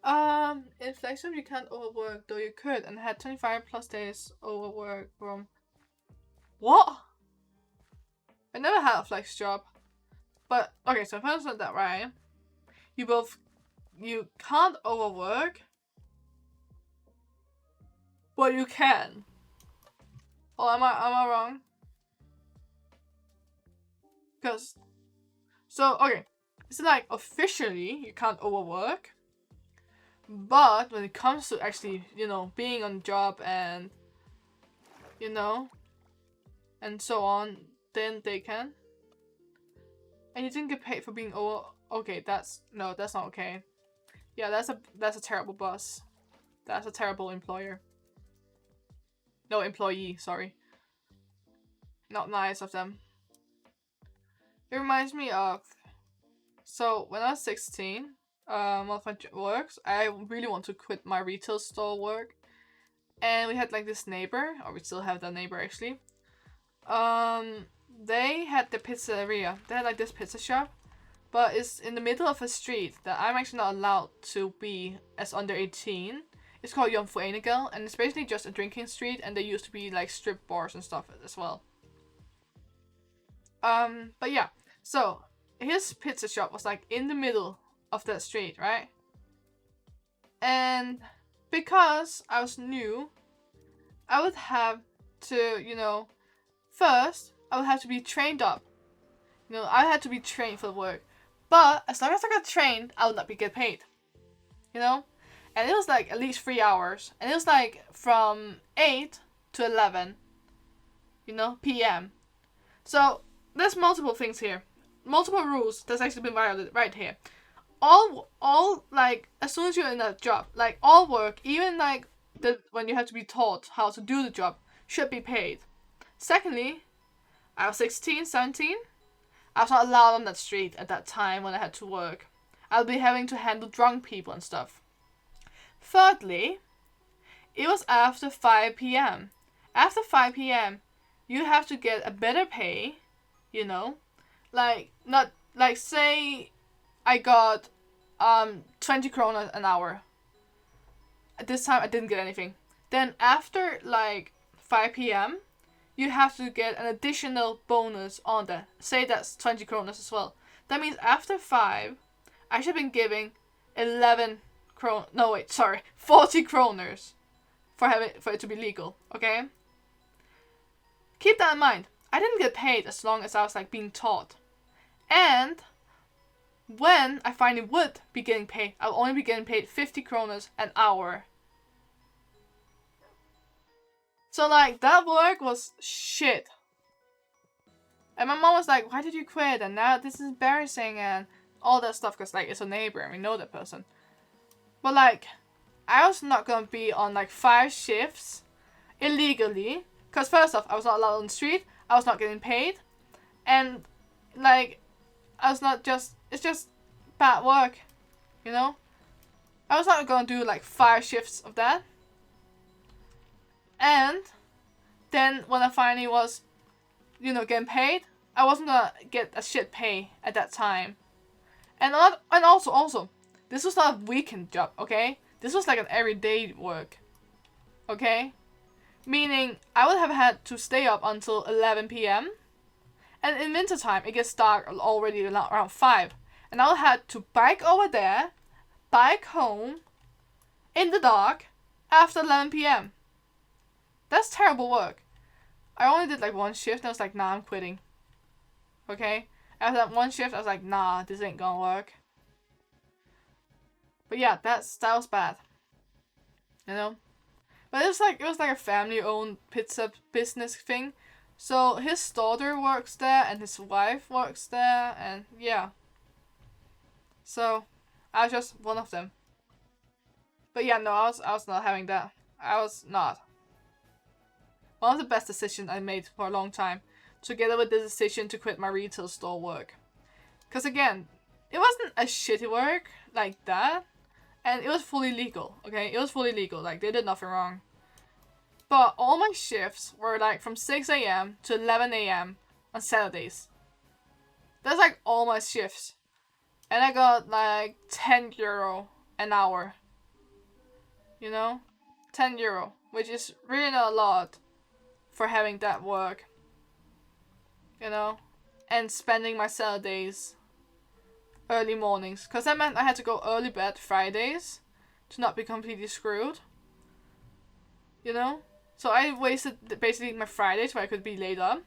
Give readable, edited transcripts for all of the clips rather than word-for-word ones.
In Flexjob you can't overwork, though you could, and had 25 plus days overwork from. What? I never had a flex job. But, okay, so if I understand that right, you can't overwork, but you can. Oh, am I wrong? Because, so, okay, it's like officially you can't overwork, but when it comes to actually, being on the job and, and so on, then they can. And you didn't get paid for being over. Okay, that's not okay. Yeah, that's a terrible boss. That's a terrible employer. No, employee, sorry. Not nice of them. It reminds me of. So, when I was 16, one of my works, I really want to quit my retail store work. And we had like this neighbor, or we still have that neighbor actually. They had the pizzeria. They had like this pizza shop, but it's in the middle of a street that I'm actually not allowed to be as under 18. It's called Jomfruenigel, and it's basically just a drinking street, and there used to be like strip bars and stuff as well. But yeah, so his pizza shop was like in the middle of that street, right? And because I was new, I would have to, first I would have to be trained up. I had to be trained for the work. But as long as I got trained, I would not be get paid. And it was like at least 3 hours. And it was like from 8 to 11, p.m. So there's multiple things here. Multiple rules that's actually been violated right here. All like, as soon as you're in that job, like all work, even like when you have to be taught how to do the job, should be paid. Secondly, I was 16, 17. I was not allowed on that street at that time when I had to work. I'll be having to handle drunk people and stuff. Thirdly, it was after 5 p.m. After 5 p.m., you have to get a better pay, not like say I got 20 kroner an hour. At this time I didn't get anything. Then after like 5 p.m., you have to get an additional bonus on that. Say that's 20 kroner as well. That means after 5, I should have been giving 40 kroners for it to be legal, okay? Keep that in mind. I didn't get paid as long as I was like being taught. And when I finally would be getting paid, I'll only be getting paid 50 kroners an hour. So like that work was shit. And my mom was like, why did you quit? And now this is embarrassing and all that stuff, because like it's a neighbor and we know that person. But like, I was not gonna be on like 5 shifts illegally. Because first off, I was not allowed on the street. I was not getting paid. And like, it's just bad work. I was not gonna do like 5 shifts of that. And then when I finally was, getting paid, I wasn't gonna get a shit pay at that time. And also, this was not a weekend job, okay? This was like an everyday work, okay? Meaning, I would have had to stay up until 11 p.m. And in wintertime, it gets dark already around 5. And I would have to bike over there, bike home, in the dark, after 11 p.m. That's terrible work. I only did like 1 shift and I was like, nah, I'm quitting. Okay? After that 1 shift, I was like, nah, this ain't gonna work. But yeah, that was bad. But it was like a family-owned pizza business thing. So his daughter works there and his wife works there, and yeah. So I was just one of them. But yeah, no, I was not having that. I was not. One of the best decisions I made for a long time, together with the decision to quit my retail store work. Because again, it wasn't a shitty work like that, and it was fully legal, okay? It was fully legal, like they did nothing wrong. But all my shifts were like from 6 a.m. to 11 a.m. on Saturdays. That's like all my shifts. And I got like 10 euro an hour you know? €10, which is really not a lot for having that work, you know? And spending my Saturdays early mornings, because that meant I had to go early bed Fridays to not be completely screwed, you know? So I wasted basically my Fridays where I could be laid up,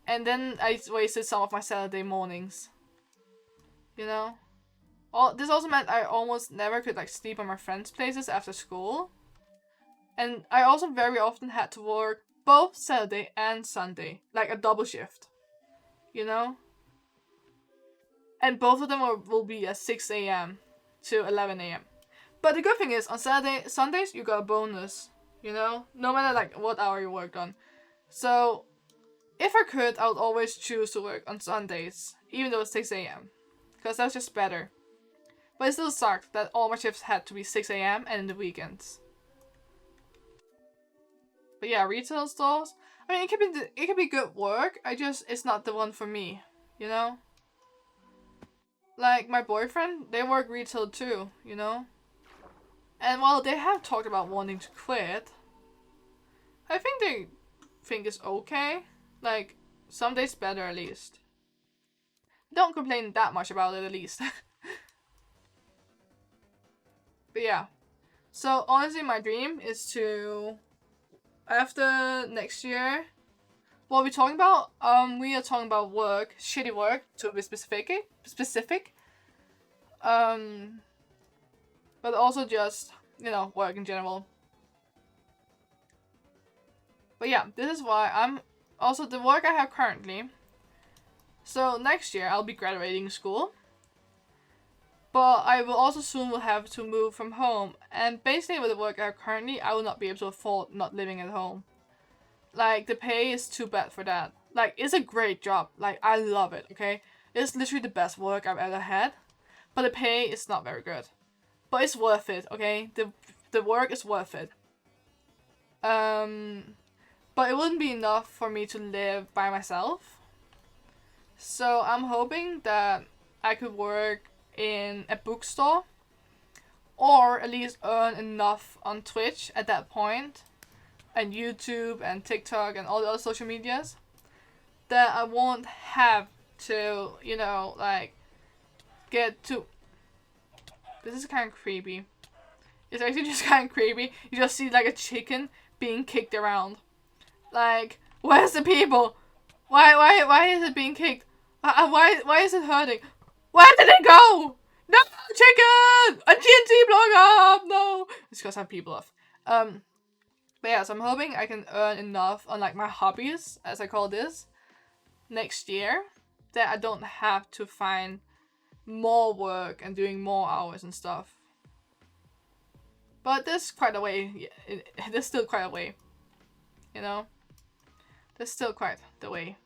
and then I wasted some of my Saturday mornings, you know? This also meant I almost never could like sleep at my friends' places after school, and I also very often had to work both Saturday and Sunday, like a double shift, you know? And both of them will be at 6 a.m. to 11 a.m. But the good thing is, on Sundays, you got a bonus, you know? No matter like what hour you worked on. So, if I could, I would always choose to work on Sundays, even though it's 6 a.m. Because that's just better. But it still sucked that all my shifts had to be 6 a.m. and in the weekends. But yeah, retail stores, I mean, it could be good work, it's not the one for me, you know? Like, my boyfriend, they work retail too, you know? And while they have talked about wanting to quit, I think they think it's okay. Like, some days better at least. Don't complain that much about it at least. But yeah. So, honestly, my dream is to, after next year, what are we talking about? We are talking about work, shitty work, to be specific. But also just, you know, work in general. But yeah, this is why I'm, also the work I have currently. So next year I'll be graduating school. But I will also soon will have to move from home. And basically with the work I have currently, I will not be able to afford not living at home. Like, the pay is too bad for that. Like, it's a great job. Like, I love it, okay? It's literally the best work I've ever had. But the pay is not very good. But it's worth it, okay? The work is worth it. But it wouldn't be enough for me to live by myself. So I'm hoping that I could work in a bookstore. Or at least earn enough on Twitch at that point. And YouTube and TikTok and all the other social medias. That I won't have to, you know, like, get to... This is kind of creepy. It's actually just kind of creepy. You just see like a chicken being kicked around. Like, where's the people? Why is it being kicked? Why is it hurting? Where did it go? No, chicken! A TNT blowing up! No! It's because I have people off. But yeah, so I'm hoping I can earn enough on like my hobbies, as I call this, next year, that I don't have to find more work and doing more hours and stuff. But there's quite a way. There's still quite a way. You know? There's still quite the way.